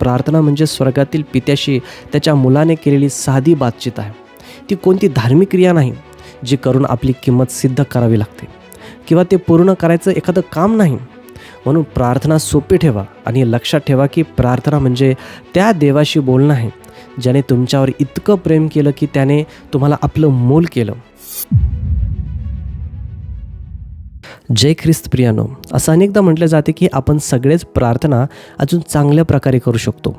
प्रार्थना म्हणजे स्वर्गातील पित्याशी त्याच्या मुलाने केलेली साधी बातचीत आहे. ती कोणती धार्मिक क्रिया नाही जी करून आपली किंमत सिद्ध करावी लागते किंवा ते पूर्ण करायचं एखादं काम नाही. म्हणून प्रार्थना सोपी ठेवा आणि लक्षात ठेवा की प्रार्थना म्हणजे त्या देवाशी बोलणं आहे ज्याने तुमच्यावर इतकं प्रेम केलं की त्याने तुम्हाला आपलं मूल केलं. जय ख्रिस्त प्रियानो, असं अनेकदा म्हटलं जाते की आपण सगळेच प्रार्थना अजून चांगल्या प्रकारे करू शकतो.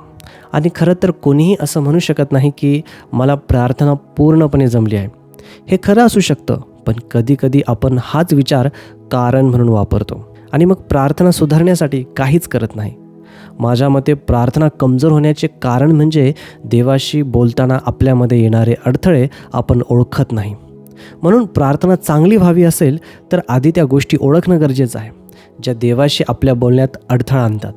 आणि खरं तर कोणीही असं म्हणू शकत नाही की मला प्रार्थना पूर्णपणे जमली आहे. हे खरं असू शकतं, पण कधीकधी आपण हाच विचार कारण म्हणून वापरतो आणि मग प्रार्थना सुधारण्यासाठी काहीच करत नाही. माझ्या मते प्रार्थना कमजोर होण्याचे कारण म्हणजे देवाशी बोलताना आपल्यामध्ये येणारे अडथळे आपण ओळखत नाही. म्हणून प्रार्थना चांगली व्हावी असेल तर आधी त्या गोष्टी ओळखणं गरजेचं आहे ज्या देवाशी आपल्या बोलण्यात अडथळा आणतात.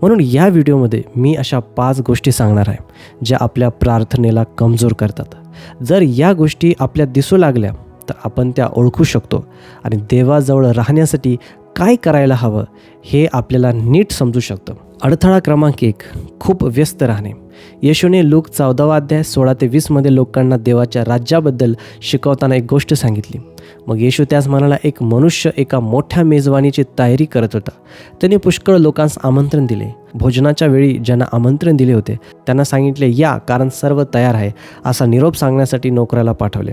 म्हणून या व्हिडिओमध्ये मी अशा 5 गोष्टी सांगणार आहे ज्या आपल्या प्रार्थनेला कमजोर करतात. जर या गोष्टी आपल्या दिसू लागल्या तर आपण त्या ओळखू शकतो आणि देवाजवळ राहण्यासाठी काय करायला हवं हे आपल्याला नीट समजू शकतं. अडथळा क्रमांक 1, खूप व्यस्त राहणे. येशूने लूक 14 अध्याय 16 ते 20 मध्ये लोकांना देवाच्या राज्याबद्दल शिकवताना एक गोष्ट सांगितली. मग येशू त्याच म्हणाला, एक मनुष्य एका मोठ्या मेजवानीची तयारी करत होता. त्याने पुष्कळ लोकांस आमंत्रण दिले. भोजनाच्या वेळी ज्यांना आमंत्रण दिले होते त्यांना सांगितले, या, कारण सर्व तयार आहे, असा निरोप सांगण्यासाठी नोकराला पाठवले.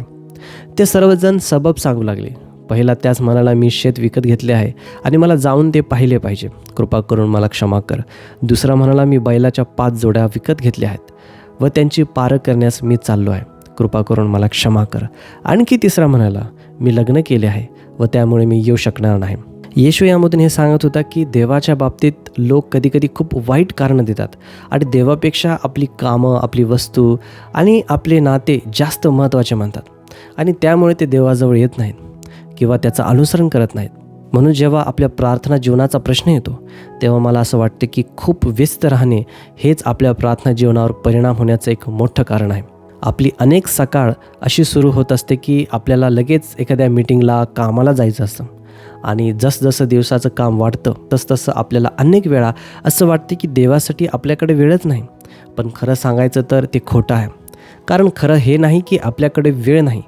ते सर्वजण सबब सांगू लागले. पहिला त्याच म्हणाला, मी शेत विकत घेतले आहे आणि मला जाऊन ते पाहिले पाहिजे, कृपा करून मला क्षमा कर. दुसरा म्हणाला, मी बैलाच्या 5 जोड्या विकत घेतल्या आहेत व त्यांची पारख करण्यास मी चाललो आहे, कृपा करून मला क्षमा कर. आणखी तिसरा म्हणाला, मी लग्न केले आहे व त्यामुळे मी येऊ शकणार नाही. येशू यामधून हे सांगत होता की देवाच्या बाबतीत लोक कधीकधी खूप वाईट कारणं देतात आणि देवापेक्षा आपली कामं, आपली वस्तू आणि आपले नाते जास्त महत्त्वाचे मानतात आणि त्यामुळे ते देवाजवळ येत नाहीत किंवा त्याचं अनुसरण करत नाहीत. म्हणून जेव्हा आपल्या प्रार्थना जीवनाचा प्रश्न येतो तेव्हा मला असं वाटतं की खूप व्यस्त राहणे हेच आपल्या प्रार्थना जीवनावर परिणाम होण्याचं एक मोठं कारण आहे. आपली अनेक सकाळ अशी सुरू होत असते की आपल्याला लगेच एखाद्या मीटिंगला, कामाला जायचं असतं आणि जसजसं दिवसाचं काम वाढतं तसतसं आपल्याला अनेक वेळा असं वाटतं की देवासाठी आपल्याकडे वेळच नाही. पण खरं सांगायचं तर ते खोटं आहे. कारण खरं हे नाही की आपल्याकडे वेळ नाही,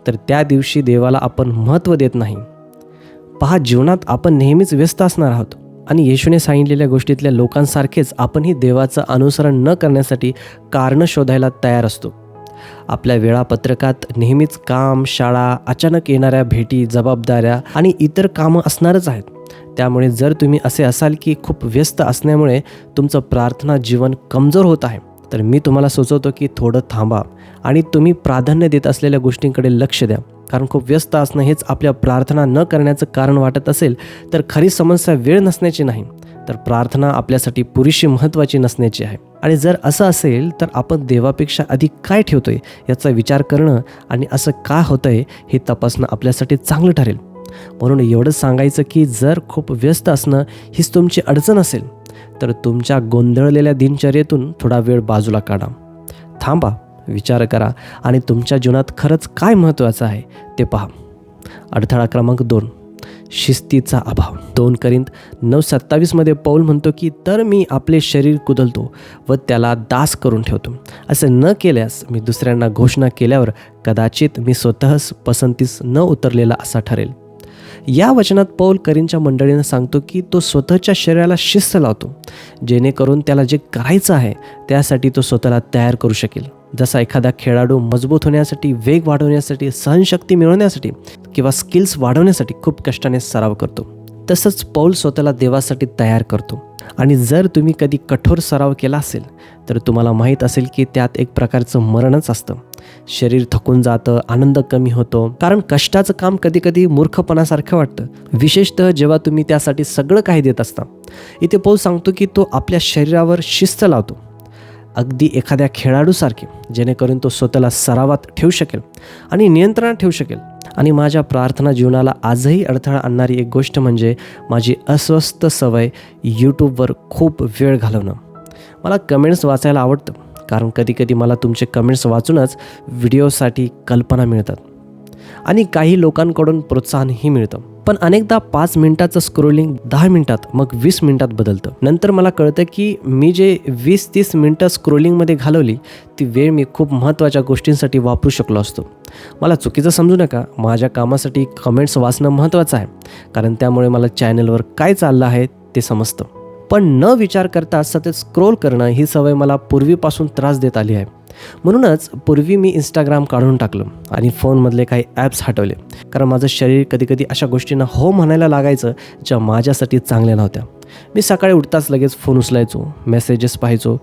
तर त्या दिवशी देवाला आपण महत्त्व देत नाही. पहा, जीवनात आपण नेहमीच व्यस्त असणार आहोत आणि येशूने सांगितलेल्या गोष्टीतल्या लोकांसारखेच आपणही देवाचं अनुसरण न करण्यासाठी कारणं शोधायला तयार असतो. आपल्या वेळापत्रकात नेहमीच काम, शाळा, अचानक येणाऱ्या भेटी, जबाबदाऱ्या आणि इतर कामं असणारच आहेत. त्यामुळे जर तुम्ही असे असाल की खूप व्यस्त असण्यामुळे तुमचं प्रार्थना जीवन कमजोर होत आहे, तर मी तुम्हाला सुचवतो की थोडं थांबा आणि तुम्ही प्राधान्य देत असलेल्या गोष्टींकडे लक्ष द्या. कारण खूप व्यस्त असणं हेच आपल्या प्रार्थना न करण्याचं कारण वाटत असेल तर खरी समस्या वेळ नसण्याची नाही, तर प्रार्थना आपल्यासाठी पुरेशी महत्त्वाची नसण्याची आहे. आणि जर असं असेल तर आपण देवापेक्षा अधिक काय ठेवतोय याचा विचार करणं आणि असं का होतंय हे तपासणं आपल्यासाठी चांगलं ठरेल. म्हणून एवढंच सांगायचं की जर खूप व्यस्त असणं हीच तुमची अडचण असेल तर तुमच्या गोंधळलेल्या दिनचर्येतून थोडा वेळ बाजूला काढा, थांबा, विचार करा आणि तुमच्या जीवनात खरंच काय महत्त्वाचं आहे ते पहा. अडथळा क्रमांक 2, शिस्तीचा अभाव. 2 करिंथ 9:27 मध्ये पौल म्हणतो की तर मी आपले शरीर कुदलतो व त्याला दास करून ठेवतो. असं न केल्यास मी दुसऱ्यांना घोषणा केल्यावर कदाचित मी स्वतःच पसंतीस न उतरलेला असा ठरेल. या वचनात पौल करिंथच्या मंडळींना सांगतो की तो स्वतःच्या शरीराला शिस्त लावतो जेणेकरून त्याला जे करायचं आहे त्यासाठी तो स्वतःला तयार करू शकेल. जसा एखादा खेळाडू मजबूत होण्यासाठी, वेग वाढवण्यासाठी, सहनशक्ती मिळवण्यासाठी किंवा स्किल्स वाढवण्यासाठी खूप कष्टाने सराव करतो, तसंच पौल स्वतःला देवासाठी तयार करतो. आणि जर तुम्ही कधी कठोर सराव केला असेल तर तुम्हाला माहीत असेल की त्यात एक प्रकारचं मरणच असतं. शरीर थकून जातं, आनंद कमी होतो, कारण कष्टाचं काम कधीकधी मूर्खपणासारखं वाटतं, विशेषतः जेव्हा तुम्ही त्यासाठी सगळं काही देत असता. इथे पौल सांगतो की तो आपल्या शरीरावर शिस्त लावतो, अगदी एखाद्या खेळाडूसारखे, जेणेकरून तो स्वतःला सरावात ठेवू शकेल आणि नियंत्रणात ठेवू शकेल. आणि माझ्या प्रार्थना जीवनाला आजही अडथळा आणणारी एक गोष्ट म्हणजे माझी अस्वस्थ सवय यूट्यूबवर खूप वेळ घालवणं. मला कमेंट्स वाचायला आवडतं, कारण कधीकधी मला तुमचे कमेंट्स वाचूनच व्हिडिओसाठी कल्पना मिळतात आणि काही लोकांकडून प्रोत्साहनही मिळतं. पण अनेकदा 5 मिनिटाचं स्क्रोलिंग 10 मिनिटात मग 20 मिनिटात बदलतं. नंतर मला कळतं की मी जे 20-30 मिनिटं स्क्रोलिंगमध्ये घालवली ती वेळ मी खूप महत्त्वाच्या गोष्टींसाठी वापरू शकलो असतो. मला चुकीचं समजू नका, माझ्या कामासाठी कमेंट्स वाचणं महत्त्वाचं आहे, कारण त्यामुळे मला चॅनलवर काय चाललं आहे ते समजतं. पण न विचार करता सतत स्क्रोल करणं ही सवय मला पूर्वीपासून त्रास देत आली आहे. म्हणूनच पूर्वी मी इंस्टाग्राम काढून टाकलं आणि फोनमधले काही ॲप्स हटवले, कारण माझं शरीर कधीकधी अशा गोष्टींना हो म्हणायला लागायचं ज्या माझ्यासाठी चांगल्या नव्हत्या. मी सकाळी उठताच लगेच फोन उचलायचो, मेसेजेस पाहायचो,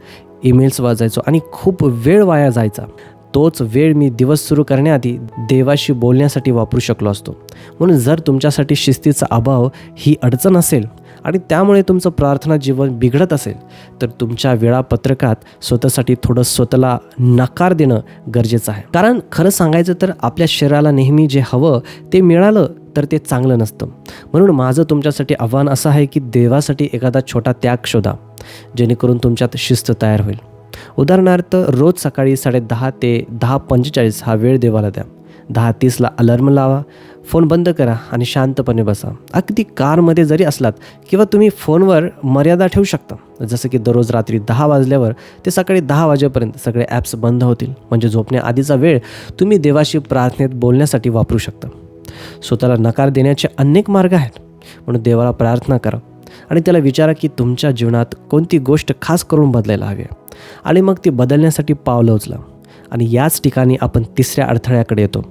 ईमेल्स वाचायचो आणि खूप वेळ वाया जायचा. तोच वेळ मी दिवस सुरू करण्याआधी देवाशी बोलण्यासाठी वापरू शकलो असतो. म्हणून जर तुमच्यासाठी शिस्तीचा अभाव ही अडचण असेल आणि त्यामुळे तुमचं प्रार्थना जीवन बिघडत असेल, तर तुमच्या वेळापत्रकात स्वतःसाठी थोडं स्वतःला नकार देणं गरजेचं आहे. कारण खरं सांगायचं तर आपल्या शरीराला नेहमी जे हवं ते मिळालं तर ते चांगलं नसतं. म्हणून माझं तुमच्यासाठी आव्हान असं आहे की देवासाठी एखादा छोटा त्याग शोधा, जेणेकरून तुमच्यात शिस्त तयार होईल. उदाहरणार्थ, रोज सकाळी 10:30 ते 10:45 हा वेळ देवाला द्या. 10:30ला अलार्म लावा, फोन बंद करा आणि शांतपणे बसा. अगदी कारमध्ये जरी असलात किंवा तुम्ही फोनवर मर्यादा ठेवू शकता, जसं की दररोज रात्री 10 वाजल्यावर ते सकाळी 10 वाजेपर्यंत सगळे ॲप्स बंद होतील. म्हणजे झोपण्याआधीचा वेळ तुम्ही देवाशी प्रार्थनेत बोलण्यासाठी वापरू शकता. स्वतःला नकार देण्याचे अनेक मार्ग आहेत, म्हणून देवाला प्रार्थना करा आणि त्याला विचारा की तुमच्या जीवनात कोणती गोष्ट खास करून बदलायला हवी आहे आणि मग ती बदलण्यासाठी पावलं उचला. आणि याच ठिकाणी आपण तिसऱ्या अडथळ्याकडे येतो,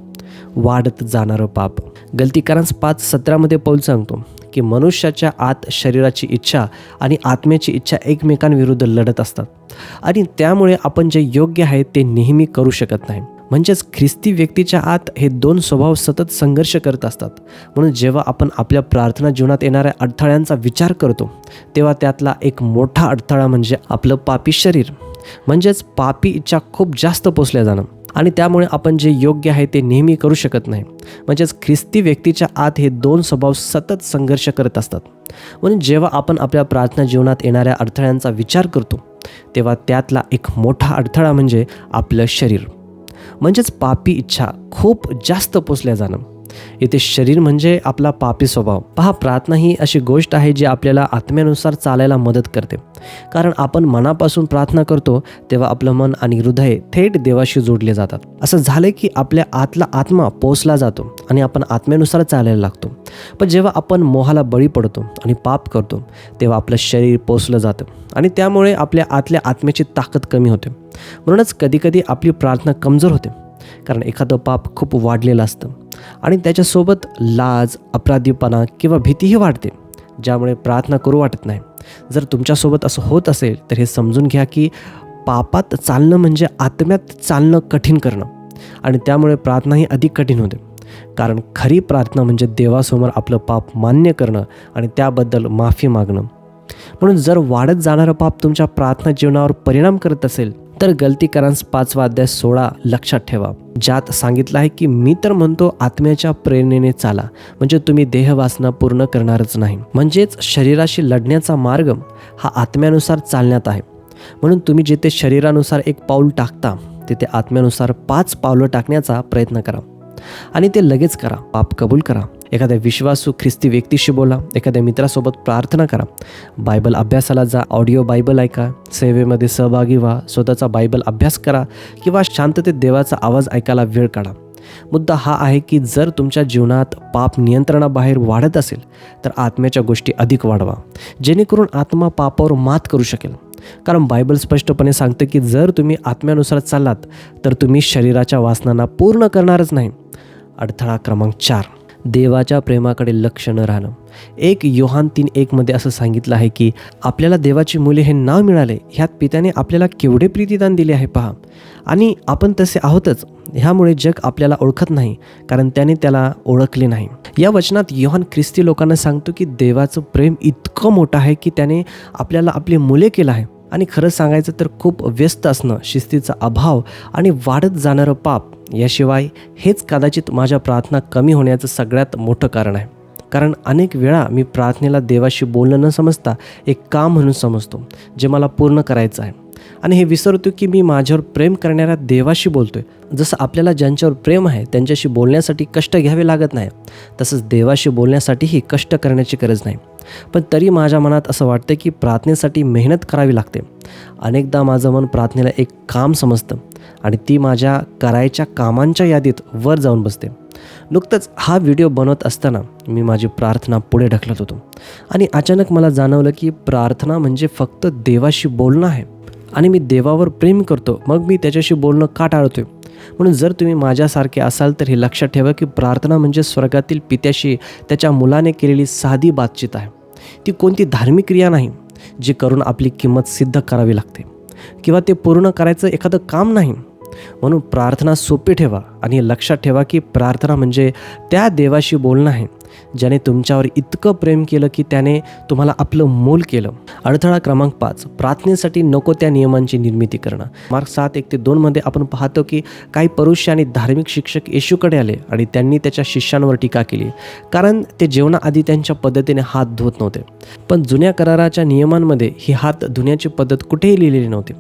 वाढत जाणारं पाप. गलतीकारांस 5:17 पौल सांगतो की मनुष्याच्या आत शरीराची इच्छा आणि आत्म्याची इच्छा एकमेकांविरुद्ध लढत असतात आणि त्यामुळे आपण जे योग्य आहे ते नेहमी करू शकत नाही. म्हणजेच ख्रिस्ती व्यक्तीच्या आत हे 2 स्वभाव सतत संघर्ष करत असतात. म्हणून जेव्हा आपण आपल्या प्रार्थना जीवनात येणाऱ्या अडथळ्यांचा विचार करतो, तेव्हा त्यातला एक मोठा अडथळा म्हणजे आपलं पापी शरीर, म्हणजेच पापी इच्छा खूप जास्त पोचल्या जाणं आणि त्यामुळे आपण जे योग्य आहे ते नेहमी करू शकत नाही. म्हणजेच ख्रिस्ती व्यक्तीच्या आत हे 2 स्वभाव सतत संघर्ष करत असतात. म्हणून जेव्हा आपण आपल्या प्रार्थना जीवनात येणाऱ्या अडथळ्यांचा विचार करतो, तेव्हा त्यातला एक मोठा अडथळा म्हणजे आपलं शरीर, म्हणजेच पापी इच्छा खूप जास्त पोचल्या जाणं. इथे शरीर म्हणजे आपला पापी स्वभाव. पहा, प्रार्थना ही अशी गोष्ट आहे जी आपल्याला आत्म्यानुसार चालायला मदत करते. कारण आपण मनापासून प्रार्थना करतो तेव्हा आपलं मन आणि हृदय थेट देवाशी जोडले जातात. असं झालं की आपल्या आतला आत्मा पोचला जातो आणि आपण आत्म्यानुसार चालायला लागतो. पण जेव्हा आपण मोहाला बळी पडतो आणि पाप करतो, तेव्हा आपलं शरीर पोचलं जातं आणि त्यामुळे आपल्या आतल्या आत्म्याची ताकद कमी होते. म्हणूनच कधीकधी आपली प्रार्थना कमजोर होते, कारण एखादं पाप खूप वाढलेलं असतं आणि त्याच्यासोबत लाज, अपराधीपणा किंवा भीतीही वाढते, ज्यामुळे प्रार्थना करू वाटत नाही. जर तुमच्यासोबत असं होत असेल तर हे समजून घ्या की पापात चालणं म्हणजे आत्म्यात चालणं कठीण करणं आणि त्यामुळे प्रार्थनाही अधिक कठीण होते. कारण खरी प्रार्थना म्हणजे देवासमोर आपलं पाप मान्य करणं आणि त्याबद्दल माफी मागणं. म्हणून जर वाढत जाणारं पाप तुमच्या प्रार्थना जीवनावर परिणाम करत असेल तर गलतीकारांस 5:16 लक्षात ठेवा, ज्यात सांगितलं आहे की मी तर म्हणतो आत्म्याच्या प्रेरणेने चाला, म्हणजे तुम्ही देहवासना पूर्ण करणारच नाही. म्हणजेच शरीराशी लढण्याचा मार्ग हा आत्म्यानुसार चालण्यात आहे. म्हणून तुम्ही जिथे शरीरानुसार 1 पाऊल टाकता, तिथे आत्म्यानुसार 5 पावलं टाकण्याचा प्रयत्न करा आणि ते लगेच करा. पाप कबूल करा, एखाद्या विश्वासू ख्रिस्ती व्यक्तीशी बोला, एखाद्या मित्रासोबत प्रार्थना करा, बायबल अभ्यासाला जा, ऑडिओ बायबल ऐका, सेवेमध्ये सहभागी व्हा, स्वतःचा बायबल अभ्यास करा किंवा शांततेत देवाचा आवाज ऐकायला वेळ काढा. मुद्दा हा आहे की जर तुमच्या जीवनात पाप नियंत्रणाबाहेर वाढत असेल तर आत्म्याच्या गोष्टी अधिक वाढवा, जेणेकरून आत्मा पापावर मात करू शकेल. कारण बायबल स्पष्टपणे सांगते की जर तुम्ही आत्म्यानुसार चाललात तर तुम्ही शरीराच्या वासनांना पूर्ण करणारच नाही. अडथळा क्रमांक 4, देवाच्या प्रेमाकडे लक्ष न राहणं. 1 योहान 3:1 असं सांगितलं आहे की आपल्याला देवाची मुले हे नाव मिळाले, ह्यात पित्याने आपल्याला केवढे प्रीतिदान दिले आहे पहा, आणि आपण तसे आहोतच. ह्यामुळे जग आपल्याला ओळखत नाही, कारण त्याने त्याला ओळखले नाही. या वचनात योहान ख्रिस्ती लोकांना सांगतो की देवाचं प्रेम इतकं मोठं आहे की त्याने आपल्याला आपली मुले केलं आहे. आणि खरं सांगायचं तर खूप व्यस्त असणं, शिस्तीचा अभाव आणि वाढत जाणारं पाप याशिवाय हेच कदाचित माझ्या प्रार्थना कमी होण्याचं सगळ्यात मोठं कारण आहे. कारण अनेक वेळा मी प्रार्थनेला देवाशी बोलणं न समजता एक काम म्हणून समजतो जे मला पूर्ण करायचं आहे, आणि हे विसरतो की मी माझ्यावर प्रेम करणाऱ्या देवाशी बोलतोय. जसं आपल्याला ज्यांच्यावर प्रेम आहे त्यांच्याशी बोलण्यासाठी कष्ट घ्यावे लागत नाही, तसंच देवाशी बोलण्यासाठीही कष्ट करण्याची गरज नाही. पण तरी माझ्या मनात असं वाटतं की प्रार्थनेसाठी मेहनत करावी लागते. अनेकदा माझं मन प्रार्थनेला एक काम समजतं आणि ती माझ्या करायच्या कामांच्या यादीत वर जाऊन बसते. नुकतंच हा व्हिडिओ बनवत असताना मी माझी प्रार्थना पुढे ढकलत होतो आणि अचानक मला जाणवलं की प्रार्थना म्हणजे फक्त देवाशी बोलणं आहे आणि मी देवावर प्रेम करतो, मग मी त्याच्याशी बोलणं का टाळतोय? म्हणून जर तुम्ही माझ्यासारखे असाल तर हे लक्षात ठेवा की प्रार्थना म्हणजे स्वर्गातील पित्याशी त्याच्या मुलाने केलेली साधी बातचीत आहे. ती कोणती धार्मिक क्रिया नाही जी करून आपली किंमत सिद्ध करावी लागते किंवा ते पूर्ण करायचं एखादं काम नाही. म्हणून प्रार्थना सोपी ठेवा आणि हे लक्षात ठेवा की प्रार्थना म्हणजे त्या देवाशी बोलणं आहे ज्याने तुमच्यावर इतकं प्रेम केलं की त्याने तुम्हाला आपलं मूल केलं. अडथळा क्रमांक 5, प्रार्थनेसाठी नको त्या नियमांची निर्मिती करणं. मार्क 7:1-2 मध्ये आपण पाहतो की काही परुष आणि धार्मिक शिक्षक येशूकडे आले आणि त्यांनी त्याच्या शिष्यांवर टीका केली कारण ते जेवणाआधी त्यांच्या पद्धतीने हात धुवत नव्हते. पण जुन्या कराराच्या नियमांमध्ये ही हात धुण्याची पद्धत कुठेही लिहिलेली नव्हती.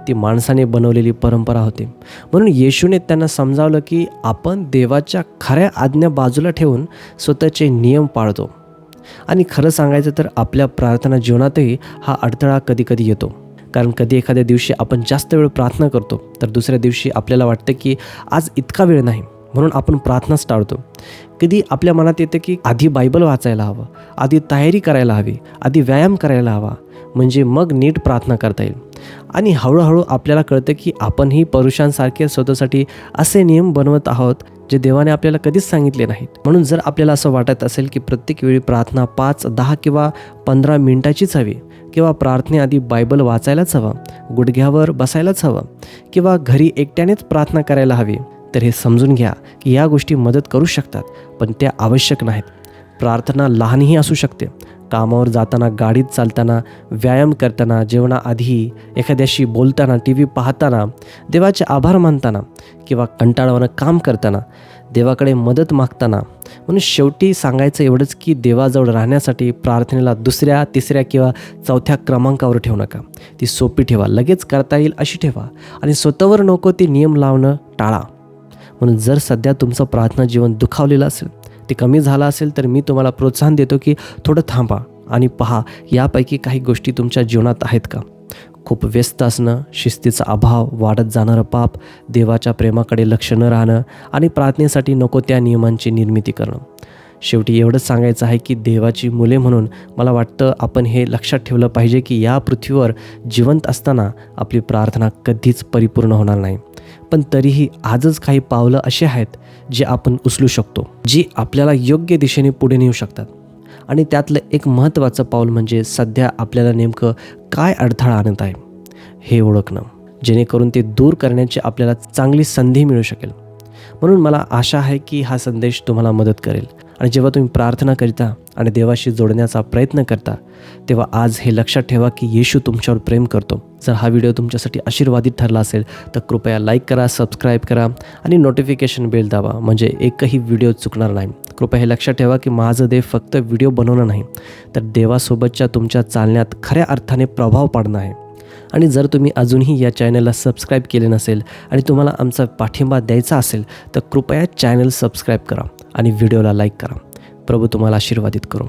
ती माणसाने बनवलेली परंपरा होती. म्हणून येशूने त्यांना समजावलं की आपण देवाच्या खऱ्या आज्ञा बाजूला ठेवून स्वतःचे नियम पाळतो. आणि खरं सांगायचं तर आपल्या प्रार्थना जीवनातही हा अडथळा कधी येतो. कारण कधी एखाद्या दिवशी आपण जास्त वेळ प्रार्थना करतो तर दुसऱ्या दिवशी आपल्याला वाटतं की आज इतका वेळ नाही, म्हणून आपण प्रार्थनाच टाळतो. कधी आपल्या मनात येतं की आधी बायबल वाचायला हवं, आधी तयारी करायला हवी, आधी व्यायाम करायला हवा, म्हणजे मग नीट प्रार्थना करता येईल. आणि हळूहळू आपल्याला कळतं की आपणही पुरुषांसारखे स्वतःसाठी असे नियम बनवत आहोत जे देवाने आपल्याला कधीच सांगितले नाहीत. म्हणून जर आपल्याला असं वाटत असेल की प्रत्येक वेळी प्रार्थना 5, 10 किंवा 15 मिनिटाचीच हवी किंवा प्रार्थनेआधी बायबल वाचायलाच हवं, गुडघ्यावर बसायलाच हवं किंवा घरी एकट्यानेच प्रार्थना करायला हवी, तर हे समजून घ्या की या गोष्टी मदत करू शकतात पण त्या आवश्यक नाहीत. प्रार्थना लहानही असू शकते. कामावर जाताना, गाडीत चालताना, व्यायाम करताना, जेवणाआधी, एखाद्याशी बोलताना, TV पाहताना, देवाचे आभार मानताना किंवा कंटाळवाणं काम करताना, देवाकडे मदत मागताना. म्हणून शेवटी सांगायचं एवढंच की देवाजवळ राहण्यासाठी प्रार्थनेला 2ऱ्या, 3ऱ्या किंवा 4थ्या क्रमांकावर ठेवू नका. ती सोपी ठेवा, लगेच करता येईल अशी ठेवा आणि स्वतःवर नको ते नियम लावणं टाळा. म्हणून जर सध्या तुमचं प्रार्थना जीवन दुखावलेलं असेल, ते कमी झालं असेल, तर मी तुम्हाला प्रोत्साहन देतो की थोडं थांबा आणि पहा यापैकी काही गोष्टी तुमच्या जीवनात आहेत का. खूप व्यस्त असणं, शिस्तीचा अभाव, वाढत जाणारं पाप, देवाच्या प्रेमाकडे लक्ष न राहणं आणि प्रार्थनेसाठी नको त्या नियमांची निर्मिती करणं. शेवटी एवढंच सांगायचं आहे की देवाची मुले म्हणून मला वाटतं आपण हे लक्षात ठेवलं पाहिजे की या पृथ्वीवर जिवंत असताना आपली प्रार्थना कधीच परिपूर्ण होणार नाही. पण तरीही आजच काही पावलं अशी आहेत जी आपण उचलू शकतो, जी आपल्याला योग्य दिशेने पुढे नेऊ शकतात. आणि त्यातलं एक महत्त्वाचं पाऊल म्हणजे सध्या आपल्याला नेमकं काय अडथळा आणत आहे हे ओळखणं, जेणेकरून ते दूर करण्याची आपल्याला चांगली संधी मिळू शकेल. म्हणून मला आशा आहे की हा संदेश तुम्हाला मदत करेल. आणि जेव्हा तुम्ही प्रार्थना करता आणि देवाशी जोडण्याचा प्रयत्न करता तेव्हा आज हे लक्षात ठेवा की येशू तुमच्यावर प्रेम करतो. जर हा व्हिडिओ तुमच्यासाठी आशीर्वादित ठरला असेल तर कृपया लाईक करा, सबस्क्राईब करा आणि नोटिफिकेशन बेल दाबा, म्हणजे एकही व्हिडिओ चुकणार नाही. कृपया हे लक्षात ठेवा की माझं देव फक्त व्हिडिओ बनवणं नाही, तर देवासोबतच्या तुमच्या चालण्यात खऱ्या अर्थाने प्रभाव पाडणं आहे. आणि जर तुम्ही अजूनही या चॅनलला सबस्क्राईब केले नसेल आणि तुम्हाला आमचा पाठिंबा द्यायचा असेल तर कृपया चॅनल सबस्क्राईब करा आणि व्हिडिओला लाईक करा. प्रभू तुम्हाला आशीर्वादित करो.